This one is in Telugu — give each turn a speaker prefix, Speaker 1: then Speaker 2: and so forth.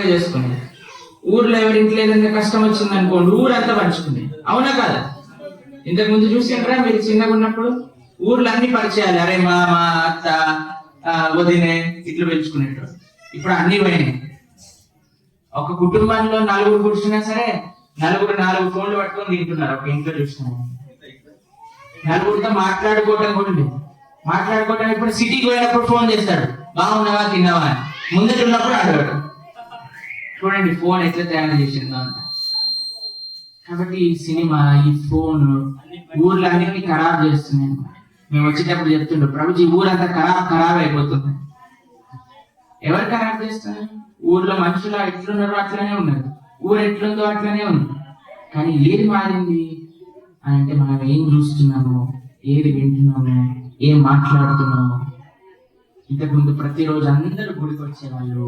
Speaker 1: పండుగ చేసుకునేది. ఊర్లో ఎవరింట్లో ఏదైనా కష్టం వచ్చింది అనుకోండి, ఊరంతా పంచుకునేది. అవునా కాదా? ఇంతకు ముందు చూసిండ్రా మీరు చిన్నగా ఉన్నప్పుడు? ఊర్లో అన్ని పరిచయాలు, అరే మామ, అత్త, వదినే ఇట్లా పెంచుకునేటోడు. ఇప్పుడు అన్ని పోయినాయి. ఒక కుటుంబంలో నలుగురు కూర్చున్నా సరే నలుగురు 4 ఫోన్లు పట్టుకొని తింటున్నారు. ఒక ఇంట్లో చూస్తున్నాను, నలుగురితో మాట్లాడుకోవటం కూడా లేదు. మాట్లాడుకోవటం ఇప్పుడు సిటీకి పోయినప్పుడు ఫోన్ చేస్తాడు, బాగున్నావా తిన్నావా అని. ముందట ఉన్నప్పుడు అడగడు. చూడండి ఫోన్ ఎట్లా తయారు చేసిందో అంట. కాబట్టి ఈ సినిమా, ఈ ఫోన్ ఊర్లన్నింటినీ ఖరాబ్ చేస్తున్నాయి. మేము వచ్చేటప్పుడు చెప్తుండే, ప్రభుజీ ఊరంతా ఖరాబ్ అయిపోతుంది. ఎవరు ఖరాబ్ చేస్తున్నారు? ఊర్లో మనుషులు ఎట్లున్నారో అట్లనే ఉన్నారు, ఊరు ఎట్లుందో అట్లనే ఉంది. కానీ ఏది మారింది అని అంటే, మనం ఏం చూస్తున్నాము, ఏది వింటున్నాము, ఏం మాట్లాడుతున్నాము. ఇంతకుముందు ప్రతిరోజు అందరూ గుడికి వచ్చేవాళ్ళు.